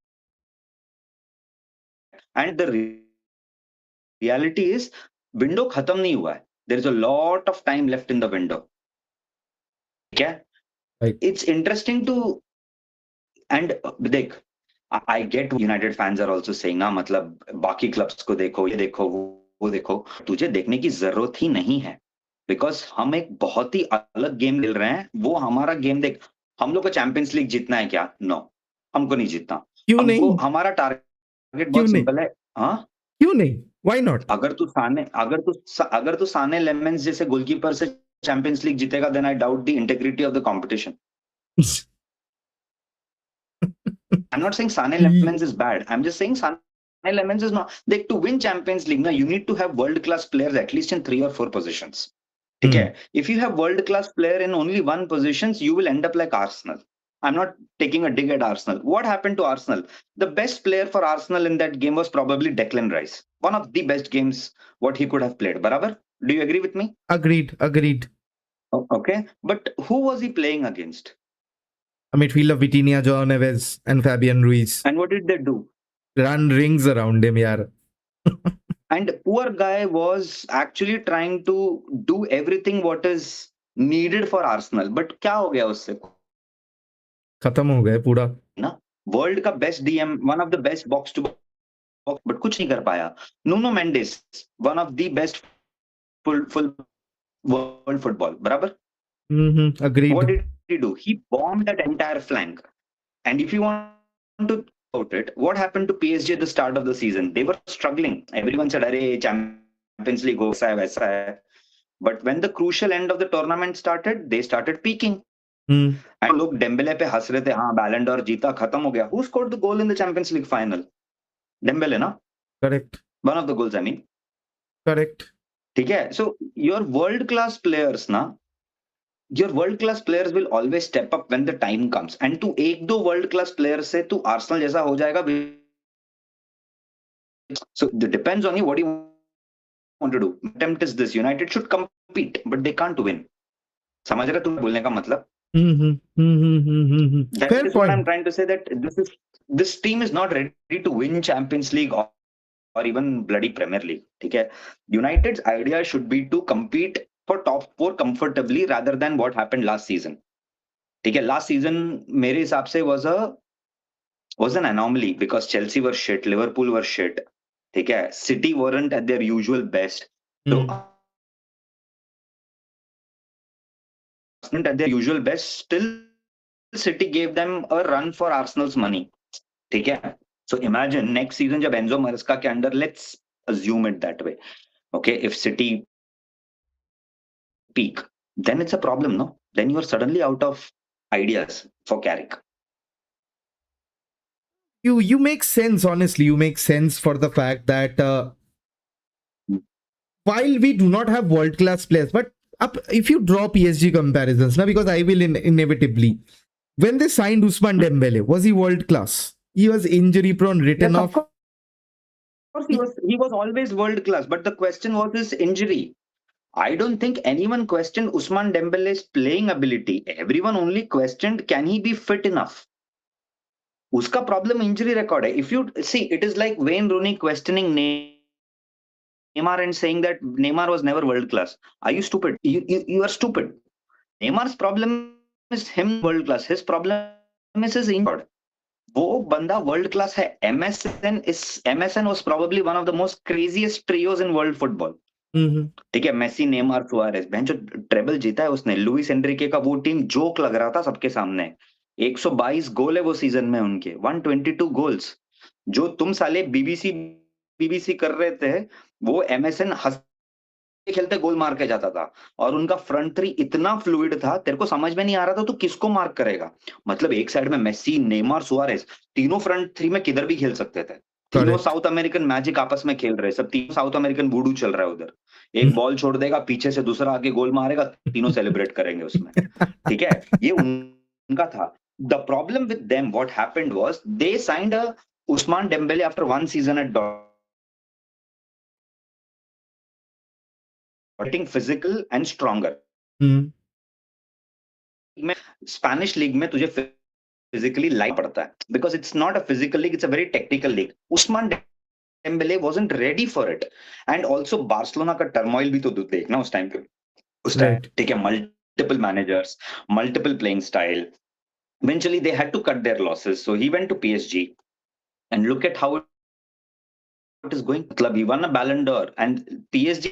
And the reality is, window khatam nahi hua hai. There is a lot of time left in the window. Okay, right. It's interesting to, and dekh, I get United fans are also saying ना, मतलब बाकी clubs को देखो, ये देखो, वो देखो. तुझे देखने की जरूरत ही नहीं है. बिकॉज हम एक बहुत ही अलग गेम खेल रहे हैं. वो हमारा गेम देख, हम लोग को चैंपियंस लीग जीतना है क्या? नो, हमको नहीं जीतना. क्यों नहीं? हमारा टारगेट बहुत सिंपल है. हाँ, क्यों नहीं? Why not? अगर तू साने लेमेंस जैसे गोलकीपर से चैंपियंस लीग जीतेगा, then I doubt the integrity of the competition. I'm not saying Sane Lemans is bad. I'm just saying Sane Lemans is not. To win Champions League, now you need to have world-class players at least in 3 or 4 positions. Okay. If you have world-class player in only one positions, you will end up like Arsenal. I'm not taking a dig at Arsenal. What happened to Arsenal? The best player for Arsenal in that game was probably Declan Rice. One of the best games what he could have played. Barabar? Do you agree with me? Agreed. Okay. But who was he playing against? A midfielder, Vitinha, João Neves and Fabian Ruiz. And what did they do? Run rings around him, yaar. And poor guy was actually trying to do everything what is needed for Arsenal. But क्या हो गया उससे? खत्म हो गया पूरा. ना, world का best DM, one of the best box to box, but कुछ नहीं कर पाया. Nuno Mendes, one of the best full world football. बराबर? Agreed. What did he do? He bombed that entire flank. And if you want to about it, what happened to PSG at the start of the season? They were struggling. Everyone said, "Arey, Champions League ho sa hai, waisa hai." But when the crucial end of the tournament started, they started peaking. And लोग Dembélé पे हंस रहे थे, हाँ बैलन डॉर जीता, खत्म हो गया. Who scored the goal in the Champions League final? Dembele, ना? Correct. One of the goals, I mean. Correct. ठीक है. So your world class players, ना, your world class players will always step up when the time comes. And तू एक दो world class players से तू Arsenal जैसा हो जाएगा. So it depends on you what you want to do. Attempt is this: United should compete, but they can't win. समझ रहे तुम बोलने का मतलब? That Fair is point. what I'm trying to say, that this team is not ready to win Champions League or even bloody Premier League. ठीक है. United's idea should be to compete for top 4 comfortably rather than what happened last season. ठीक है, last season मेरे हिसाब से was an anomaly because Chelsea were shit, Liverpool were shit. ठीक है, City weren't at their usual best. So at their usual best, still City gave them a run for Arsenal's money. ठीक है, so imagine next season जब Enzo Maresca के under, let's assume it that way. Okay, if City peak, then it's a problem, no? Then you are suddenly out of ideas for Carrick. You make sense, honestly. You make sense for the fact that while we do not have world-class players, but if you draw PSG comparisons, now because I will inevitably, when they signed Ousmane Dembele, was he world-class? He was injury-prone, written Yes, off. of course he was always world-class, but the question was his injury. I don't think anyone questioned Ousmane Dembele's playing ability. Everyone only questioned, can he be fit enough? Uska problem injury record hai. If you see, it is like Wayne Rooney questioning Neymar and saying that Neymar was never world class. Are you stupid? You are stupid. Neymar's problem is him world class. His problem is his injury. वो बंदा world class है. MSN was probably one of the most craziest trios in world football. ठीक है, Messi, Neymar, Suarez, जो treble जीता है उसने. Luis Enrique का वो टीम जोक लग रहा था सबके सामने. 122 गोल है वो सीजन में उनके, 122 गोल्स. जो तुम साले बीबीसी कर रहे थे, वो एमएसएन हंसते खेलते गोल मार के जाता था. और उनका फ्रंट थ्री इतना फ्लूइड था, तेरे को समझ में नहीं आ रहा था तो किसको मार्क करेगा. मतलब एक साइड में मेसी, नेमार, सुआरेस, तीनों फ्रंट थ्री में किधर भी खेल सकते थे. तीनों साउथ अमेरिकन मैजिक आपस में खेल रहे, सब तीनों साउथ अमेरिकन वुडू चल रहा है उधर. एक बॉल छोड़ देगा, पीछे से दूसरा आके गोल मारेगा, तीनों सेलिब्रेट करेंगे उसमें. ठीक है, ये उनका था. The problem with them, what happened was, they signed a Ousmane Dembele after one season at getting physical and stronger. Spanish league में तुझे physically लाइक पड़ता है, because it's not a physical league, it's a very technical league. Ousmane Dembele wasn't ready for it. And also Barcelona का turmoil भी तो देखना उस time पे. उस टाइम ठीक है, multiple managers, multiple playing style. Eventually they had to cut their losses, so he went to PSG. And look at how it is going. He won a Ballon d'Or and PSG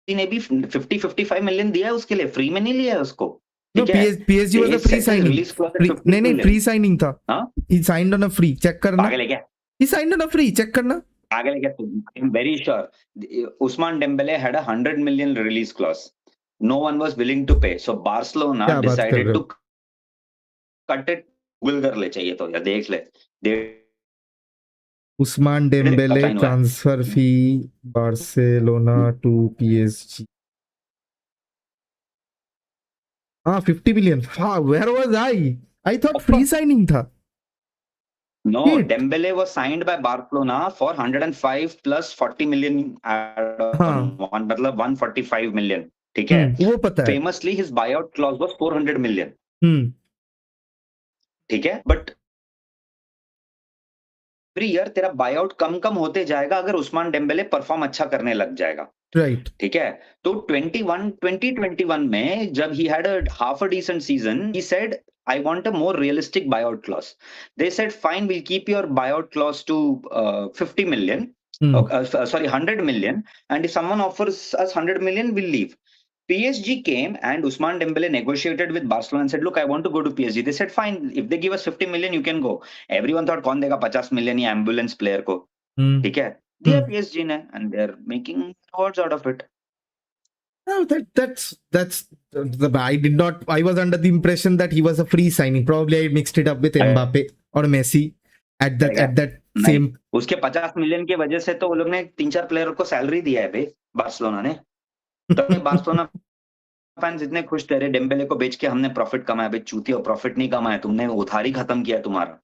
ने भी 50-55 million दिया है उसके लिए, free में नहीं लिया है उसको. No, PSG was a free signing. नहीं free signing था. He signed on a free. Check करना. पागल है क्या? He signed on a free. Check करना. पागल है क्या? I'm very sure. Ousmane Dembele had a 100 million release clause. No one was willing to pay. So Barcelona decided to cut it. Google कर ले चाहिए तो, या देख ले. Ousmane Dembele transfer fee Barcelona to PSG. 50 million. Where was I? I thought free signing tha. No, Dembele was signed by Barcelona for 105 plus 40 million add-on. मतलब 145 million. ठीक है? वो पता है. Famously, his buyout clause was 400 million. ठीक है? But every year तेरा buyout कम होते जाएगा अगर उस्मान डेम्बेले परफॉर्म अच्छा करने लग जाएगा. Right. ठीक है, तो 2021 में जब he had a half a decent season, he said, I want a more realistic buyout clause. They said, fine, we'll keep your buyout clause to 50 million, 100 million, and if someone offers us 100 million, we'll leave. PSG came and Ousmane Dembele negotiated with Barcelona and said, look, I want to go to PSG. They said, fine, if they give us 50 million, you can go. Everyone thought, कौन देगा 50 million ये ambulance player को? ठीक है, they are PSG ने, and they're making rewards out of it. No, that's I was under the impression that he was a free signing. Probably I mixed it up with Mbappe or Messi at that same. उसके 50 million की वजह से तो वो लोग ने 3-4 player को salary दिया है बे, बार्सिलोना ने. तो बार्सिलोना फैंस इतने खुश थे, डेम्बेले को बेच के हमने प्रॉफिट कमाया. बे चूतिया, प्रॉफिट नहीं कमाया तुमने, उधारी खत्म किया तुम्हारा.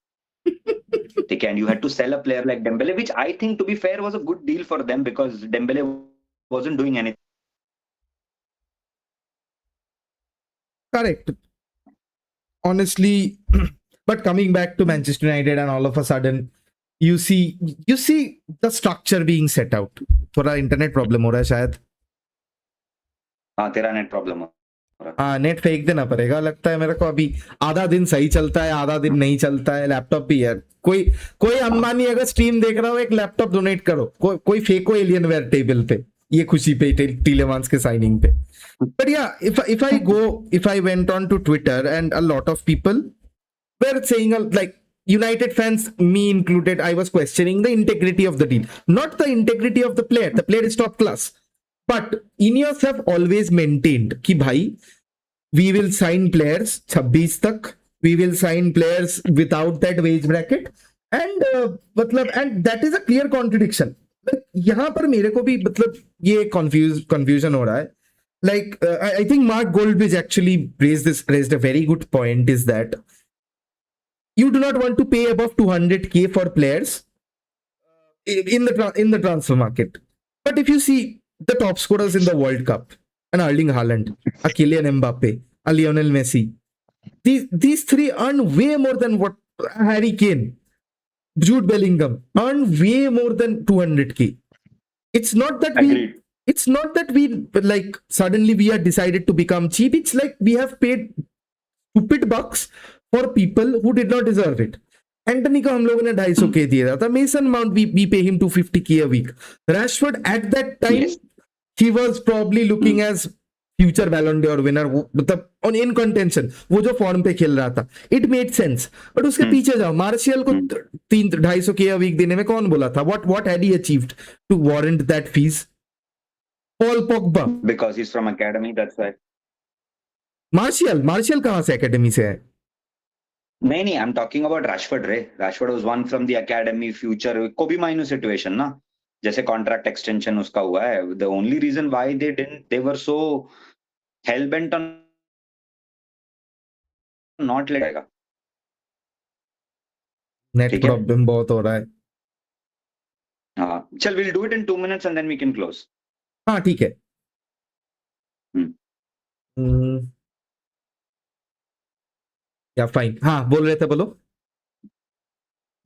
ठीक है, and you had to sell a player like Dembele, which I think, to be fair, was a good deal for them because Dembele wasn't doing anything. Correct. Honestly, but coming back to Manchester United, and all of a sudden, you see the structure being set out. थोड़ा internet problem हो रहा है शायद. हाँ तेरा net problem हो रहा हाँ नेट फेंक देना पड़ेगा लगता है मेरे को। अभी आधा दिन सही चलता है, आधा दिन नहीं चलता है। लैपटॉप भी यार, कोई कोई अंबानी अगर स्ट्रीम देख रहा हो, एक लैपटॉप डोनेट करो, कोई फेंको एलियनवेयर टेबल पे, ये खुशी पे टीलेमांस के साइनिंग पे। But yeah, if I went on to Twitter, and a lot of people were saying, like United fans, me included, I was questioning the integrity of the deal, not the integrity of the player. The player is top class, but Ineos have always maintained कि भाई we will sign players 26 तक, we will sign players without that wage bracket, and मतलब and that is a clear contradiction. यहाँ पर मेरे को भी मतलब ये confusion हो रहा है. Like I think Mark Goldbridge actually raised a very good point, is that you do not want to pay above 200k for players in the transfer market. But if you see the top scorers in the World Cup, an Erling Haaland, a Kylian Mbappe, a Lionel Messi, these three earn way more than what Harry Kane, Jude Bellingham earn way more than 200k. It's not that Agreed. it's not that we like suddenly we are decided to become cheap. It's like we have paid stupid bucks for people who did not deserve it. Antony को हम लोगों ने 250k दिया था. Mason mount we pay him 250k a week. Rashford at that time, Yes. he was probably looking as future Ballon d'Or winner, मतलब on in contention, वो जो form पे खेल रहा था. It made sense. बट उसके पीछे जाओ, मार्शियल को 250k a week देने में कौन बोला था? What had he achieved to warrant that fees? Paul Pogba. Because he's from academy, that's why. Martial कहाँ से एकेडमी से है? नहीं, I'm talking about Rashford रे. Rashford was one from the academy, future. कोबी माइनू सिचुएशन ना, जैसे कॉन्ट्रैक्ट एक्सटेंशन उसका हुआ है. The only reason why they were so hell bent on not letting. Net problem बहुत हो रहा है. हाँ चल, we'll do it in 2 minutes and then we can close. हाँ ठीक है. या फाइन. हाँ बोल रहे थे, बोलो.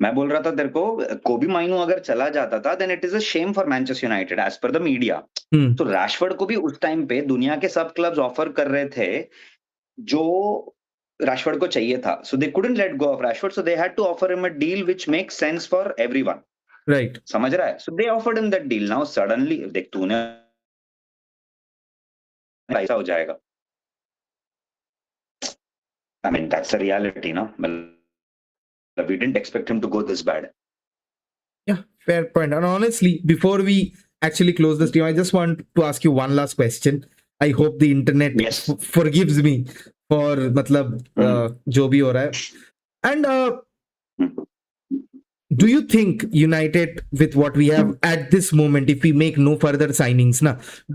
मैं बोल रहा था तेरे को, कोबी माइनू अगर चला जाता था then it is a shame for Manchester United as per the media. तो रैशफोर्ड को भी उस टाइम पे दुनिया के सब क्लब्स ऑफर कर रहे थे जो रैशफोर्ड को चाहिए था. So they couldn't let go of Rashford, so they had to offer him a deal which makes sense for everyone. Right, समझ रहा है? So they offered him that deal. Now suddenly देख तूने ऐसा हो जाएगा. I mean that's a reality ना. We didn't expect him to go this bad. Yeah, fair point. And honestly, before we actually close the stream, I just want to ask you one last question. I hope the internet forgives me for मतलब जो भी हो रहा है. And do you think United, with what we have at this moment, if we make no further signings,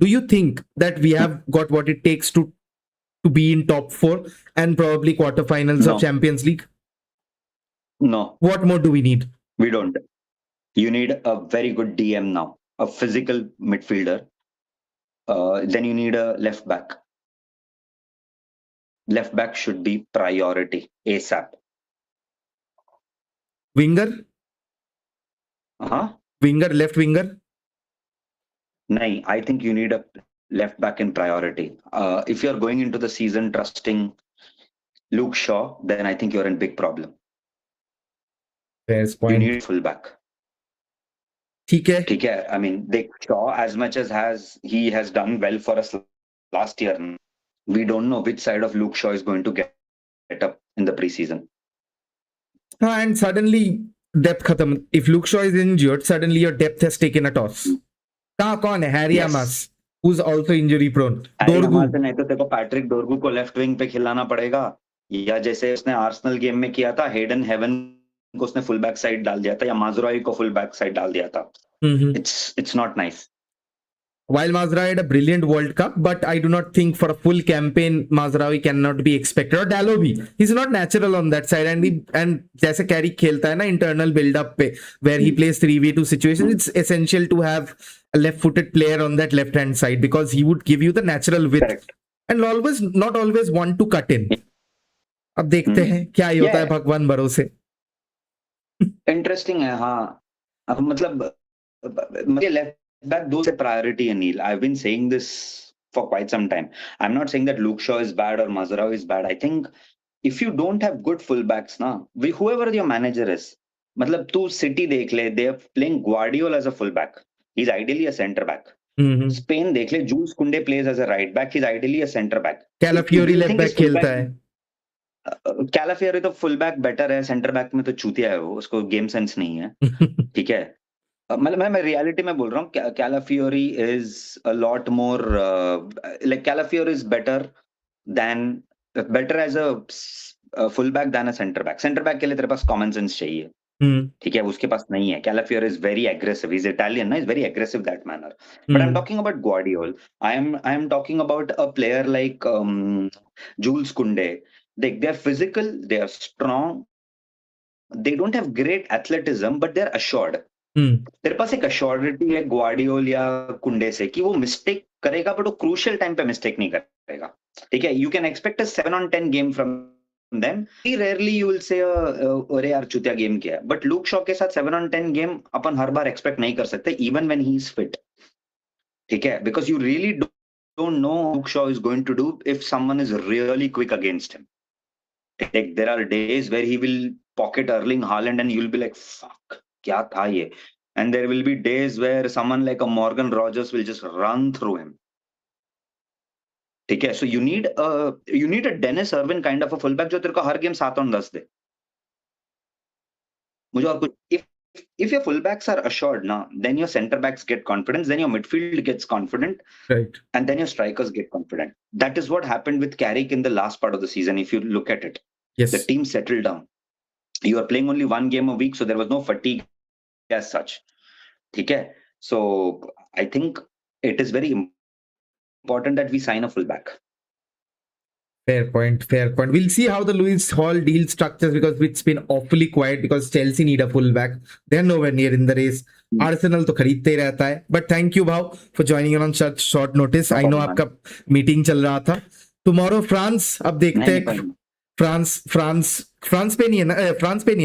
do you think that we have got what it takes to be in top 4 and probably quarterfinals of Champions League? No. What more do we need? We don't. You need a very good DM now, a physical midfielder. Then you need a left back. Left back should be priority ASAP. Winger? Winger, left winger? No, I think you need a left back in priority. If you're going into the season trusting Luke Shaw, then I think you're in big problem. Fair point. You need full back. ठीक है. I mean, Shaw, as much as he has done well for us last year, we don't know which side of Luke Shaw is going to get up in the preseason. And suddenly depth khatam. If Luke Shaw is injured, suddenly your depth has taken a toss. कहाँ कौन है? Harry Amas, who's also injury prone. Dorgu नहीं तो तेरे को Patrick डोरगू को left wing पे खिलाना पड़ेगा, या जैसे उसने आर्सेनल गेम में किया था, हेडन हेवन को उसने फुल बैक साइड डाल दिया था, या माजुराई को फुल बैक साइड डाल दिया था. It's not nice. While Mazraoui had a brilliant World Cup, but I do not think for a full campaign Mazraoui cannot be expected. Or Dalot bhi, he's not natural on that side, and जैसे Carrick खेलता है ना internal build up पे, where he plays 3v2 situations, it's essential to have a left-footed player on that left-hand side because he would give you the natural width. Correct. And not always want to cut in. अब देखते हैं क्या ही होता है, भगवान भरोसे. Interesting है. हाँ, अब मतलब मुझे left back, those are priority, Anil. I've been saying this for quite some time. I'm not saying that Luke Shaw is bad or Mazraoui is bad. I think if you don't have good fullbacks, na, whoever your manager is, मतलब तू City देख ले, they are playing Guardiola as a fullback. He's ideally a centre back. Spain देख ले, Jules Koundé plays as a right back. He's ideally a centre back. Calafiori left back खेलता है. Calafiori तो full back better है, centre back में तो चूतिया है वो, उसको गेम सेंस नहीं है. ठीक है, मतलब मैं रियलिटी में बोल रहा हूँ. Calafiori is a lot more like Calafiori is better as a full back than a centre back. Centre back के लिए तेरे पास कॉमन सेंस चाहिए. ठीक है, उसके पास नहीं है. Calafiori is very aggressive, is Italian ना, is very aggressive that manner. But I am talking about Guardiola. I am talking about a player like Jules Koundé. They are physical, they are strong, they don't have great athleticism, but they are assured. तेरे पास एक assurity है Guardiola या कुंडे से कि वो mistake करेगा, but वो क्रूशियल टाइम पे मिस्टेक नहीं करेगा. ठीक है, you can expect a 7 on 10 game from them. Rarely you will say अरे यार चुतिया गेम किया है. बट लूक शॉ के साथ 7 on 10 game upon her bar expect नहीं कर सकते, even when he is fit. ठीक है, because you really don't know Luke Shaw is going to do if someone is really quick against him. Like, there are days where he will pocket Erling Haaland and you'll be like, fuck, kya tha ye? And there will be days where someone like a Morgan Rogers will just run through him. ठीक है, so you need a Dennis Irwin kind of a fullback जो तेरे को हर game 7 on 10 दे. मुझे और कुछ, if your fullbacks are assured now, then your center backs get confidence, then your midfield gets confident, right, and then your strikers get confident. That is what happened with Carrick in the last part of the season. If you look at it, yes, the team settled down. You are playing only one game a week, so there was no fatigue as such. Okay, so I think it is very important that we sign a fullback. Fair point. We'll see how the Lewis Hall deal structures, because it's been awfully quiet because Chelsea need a fullback. They're nowhere near in the race. Arsenal तो खरीदते ही रहता है. But thank you भाव for joining in on such short notice. I know आपका meeting चल रहा था. Tomorrow France, अब देखते हैं. फ्रांस पे नहीं है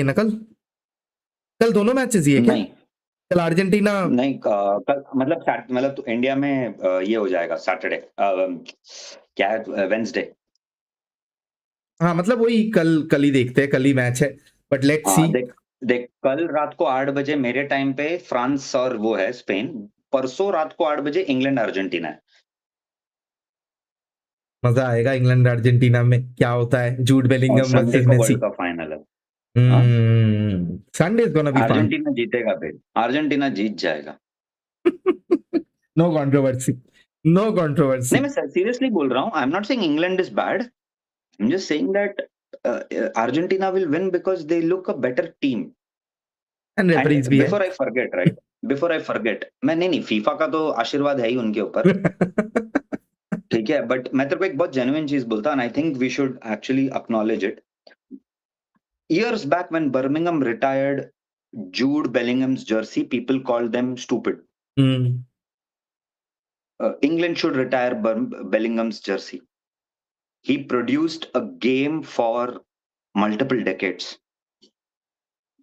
ना कल दोनों मैचेस ही है क्या? कल अर्जेंटीना नहीं, कल मतलब तो इंडिया में ये हो जाएगा सैटरडे, क्या है, वेडनेसडे. हाँ, मतलब वही कल ही देखते हैं, कल ही मैच है. But let's see. देख कल रात को 8 बजे मेरे टाइम पे फ्रांस और वो है स्पेन. परसों रात को 8 बजे इंग्लैंड अर्जेंटीना है. मजा आएगा इंग्लैंड अर्जेंटीना में. क्या होता है, Jude Bellingham versus Messi. World Cup final है. Sunday is gonna be fun. Argentina जीतेगा फिर, अर्जेंटीना जीत जाएगा. No controversy. नहीं, मैं सीरियसली बोल रहा हूँ. I am not saying England is bad. I'm just saying that Argentina will win because they look a better team. And referees भी है. Before I forget, मैं नहीं FIFA का तो आशीर्वाद है ही उनके ऊपर. ठीक है, but मैं तेरे को एक बहुत genuine चीज बोलता हूँ, and I think we should actually acknowledge it. Years back when Birmingham retired Jude Bellingham's jersey, people called them stupid. England should retire Bellingham's jersey. He produced a game for multiple decades.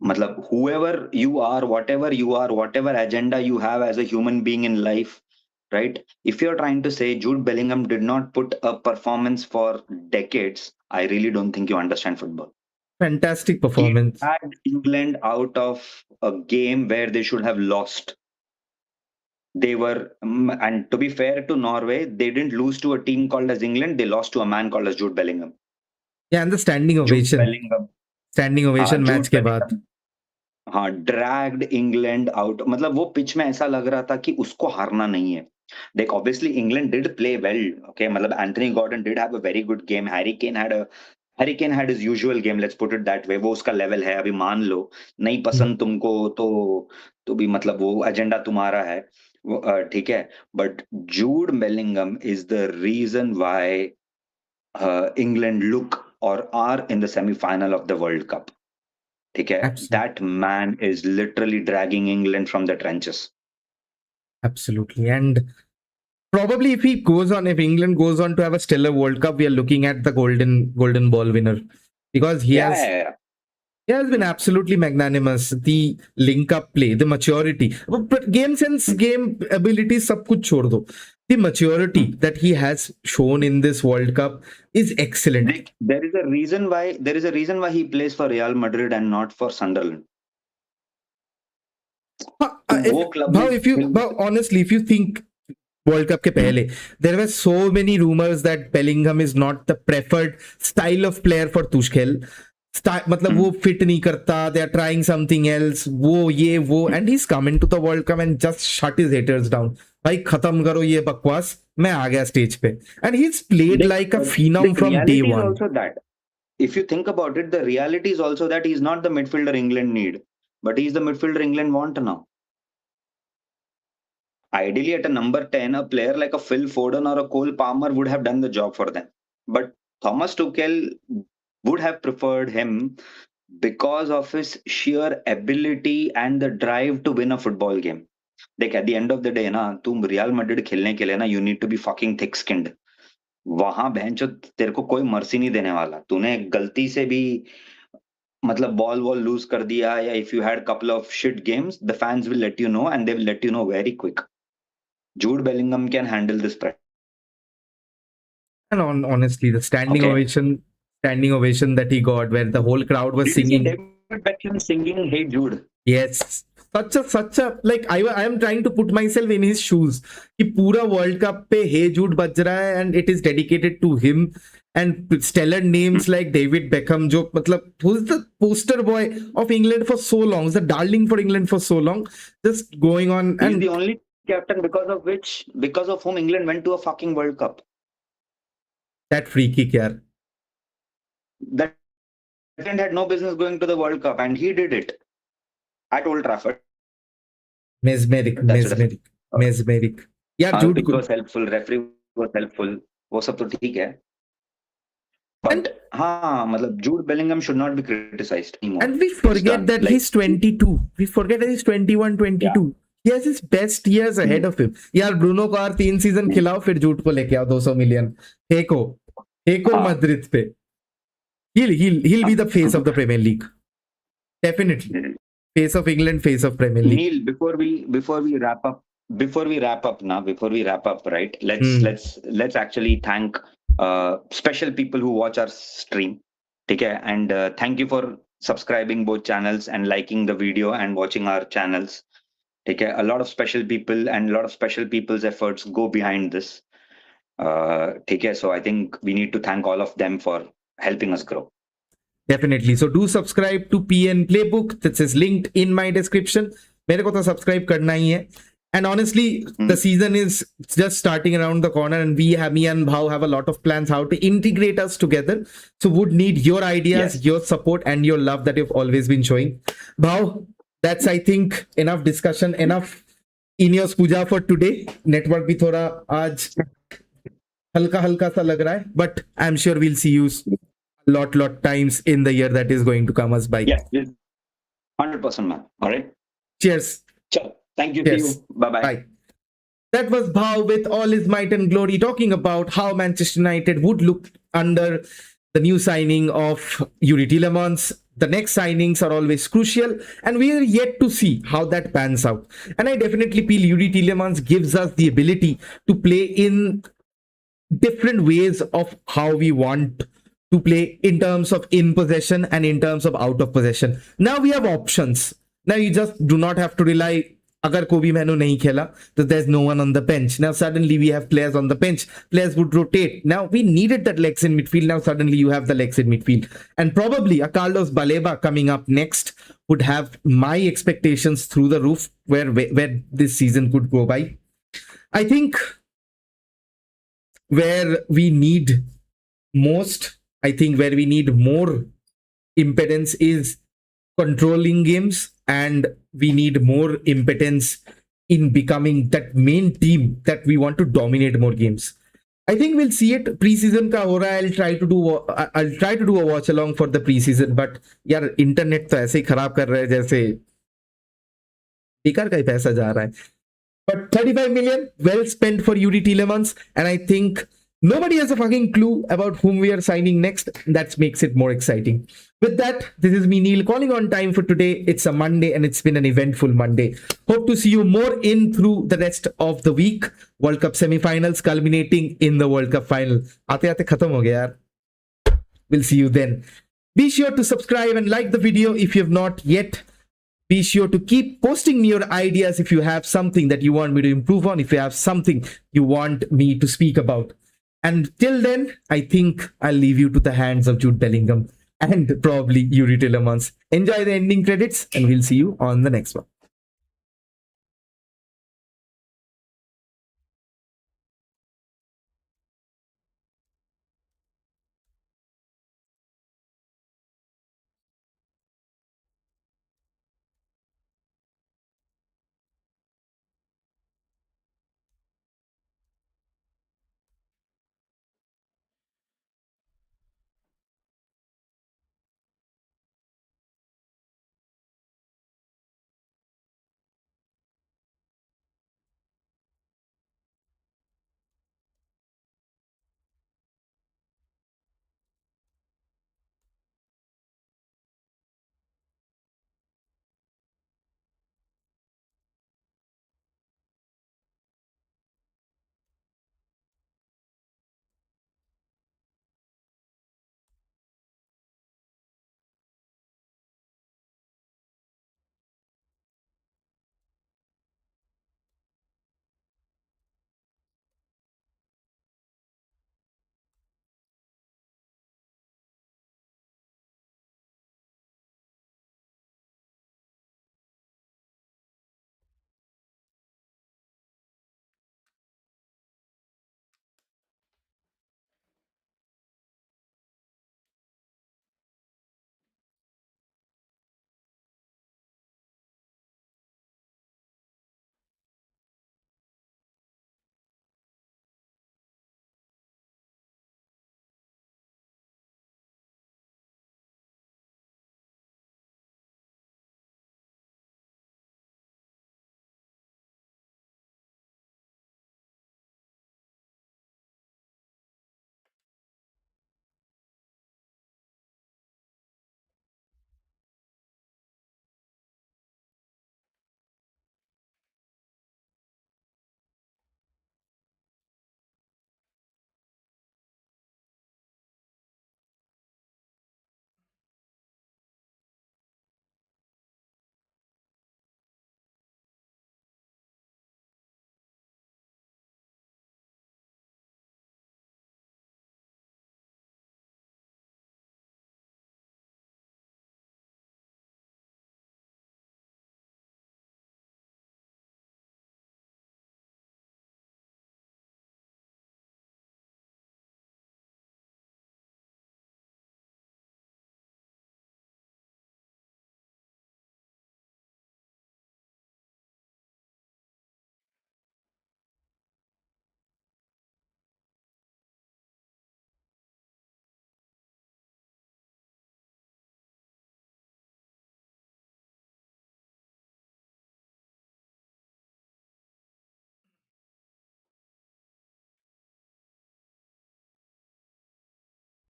मतलब whoever you are, whatever agenda you have as a human being in life, right? If you're trying to say Jude Bellingham did not put a performance for decades, I really don't think you understand football. Fantastic performance. He had England out of a game where they should have lost. They were, and to be fair to Norway, they didn't lose to a team called as England. They lost to a man called as Jude Bellingham. Yeah, and the standing ovation. Standing ovation match के बाद. हाँ, dragged England out. मतलब वो pitch में ऐसा लग रहा था कि उसको हारना नहीं है. Like obviously England did play well. Okay, मतलब Anthony Gordon did have a very good game. Harry Kane had his usual game. Let's put it that way. वो उसका level है. अभी मान लो नहीं पसंद तुमको तो भी मतलब वो एजेंडा तुम्हारा है. ठीक है, but Jude Bellingham is the reason why England look और are in the semifinal of the World Cup. ठीक है, that man is literally dragging England from the trenches. Absolutely. And probably if England goes on to have a stellar World Cup, we are looking at the golden ball winner, because he has been absolutely magnanimous. The link up play, the maturity, but game sense, game ability, सब कुछ छोड़ दो. the maturity that he has shown in this World Cup is excellent. There is a reason why he plays for Real Madrid and not for Sunderland. Honestly, if you think World Cup के पहले, there were so many rumors that Bellingham is not the preferred style of player for Tuchel. मतलब वो fit नहीं करता, they are trying something else, वो and he's come into the World Cup and just shut his haters down. भाई खत्म करो ये बकवास, मैं आ गया stage पे. And he's played like a phenom from day one. Also that, if you think about it, the reality is also that he's not the midfielder England need, but he's the midfielder England want now. Ideally, at a number 10, a player like a Phil Foden or a Cole Palmer would have done the job for them. But Thomas Tuchel would have preferred him because of his sheer ability and the drive to win a football game. Like at the end of the day, ना तुम Real Madrid खेलने के लिए ना, you need to be fucking thick-skinned. वहां बहनचो तेरे को कोई मर्सी नहीं देने वाला. तूने गलती से भी मतलब बॉल लूज कर दिया, या if you had couple of shit games, the fans will let you know, and they will let you know very quick. Jude Bellingham can handle this pressure. And honestly, the standing ovation that he got, where the whole crowd was singing. David Beckham singing "Hey Jude." Yes, such a like I am trying to put myself in his shoes. कि पूरा World Cup पे "Hey Jude" बज रहा है, and it is dedicated to him. And stellar names like David Beckham, जो मतलब who's the poster boy of England for so long, the darling for England for so long, just going on. He's the only captain because of whom England went to a fucking World Cup. That free kick, yaar. That England had no business going to the World Cup, and he did it at Old Trafford. Mesmeric. Yeah, Jude was helpful, referee was helpful. वो सब तो ठीक है. But मतलब Jude Bellingham should not be criticized anymore. And we forget that he's 22. We forget that he's 21, 22. Yeah. He has his best years ahead of him. यार Bruno को और 3 season खिलाओ, फिर जूड को लेके आओ 200 मिलियन. Eko Madrid पे. He'll be the face of the Premier League. Definitely. Face of England, face of Premier League. Neil, before we wrap up, right? Let's actually thank special people who watch our stream. Okay, and thank you for subscribing both channels and liking the video and watching our channels. Okay, a lot of special people and a lot of special people's efforts go behind this. Okay, so I think we need to thank all of them for helping us grow. Definitely. So do subscribe to PN Playbook. That is linked in my description. मेरे को तो subscribe करना ही है. And honestly, the season is just starting around the corner, and me and Bhau have a lot of plans how to integrate us together. So would need your ideas, your support, and your love that you've always been showing. Bhau, that's I think enough discussion, enough in your puja for today. Network भी थोड़ा आज हल्का सा लग रहा है, but I'm sure we'll see you a lot times in the year that is going to come us by. Yes, 100%, man. All right. Cheers. Ciao. Thank you. Cheers. See you. Bye. That was Bhau with all his might and glory, talking about how Manchester United would look under the new signing of Youri Tielemans. The next signings are always crucial, and we are yet to see how that pans out. And I definitely feel Youri Tielemans gives us the ability to play in different ways of how we want to play, in terms of in possession and in terms of out of possession. Now we have options. Now you just do not have to rely. Agar Kobe Manu nahi khela, so there's no one on the bench. Now suddenly we have players on the bench. Players would rotate. Now we needed that legs in midfield. Now suddenly you have the legs in midfield. And probably a Carlos Baleba coming up next would have my expectations through the roof where this season could go by. I think where we need most, where we need more impedance is controlling games, and we need more impotence in becoming that main team that we want to dominate more games. I think we'll see it. Preseason ka ho raha hai. I'll try to do a watch along for the preseason, but यार internet तो ऐसे ही खराब कर रहे हैं जैसे बेकार का ही पैसा जा रहा है. But 35 million well spent for Youri Tielemans, and I think Nobody has a fucking clue about whom we are signing next. That makes it more exciting. With that, this is me, Neil, calling on time for today. It's a Monday and it's been an eventful Monday. Hope to see you more in through the rest of the week. World Cup semi-finals culminating in the World Cup final. Aate aate khatam ho gaya yaar. We'll see you then. Be sure to subscribe and like the video if you have not yet. Be sure to keep posting me your ideas if you have something that you want me to improve on, if you have something you want me to speak about. And till then, I think I'll leave you to the hands of Jude Bellingham and probably Youri Tielemans. Enjoy the ending credits and we'll see you on the next one.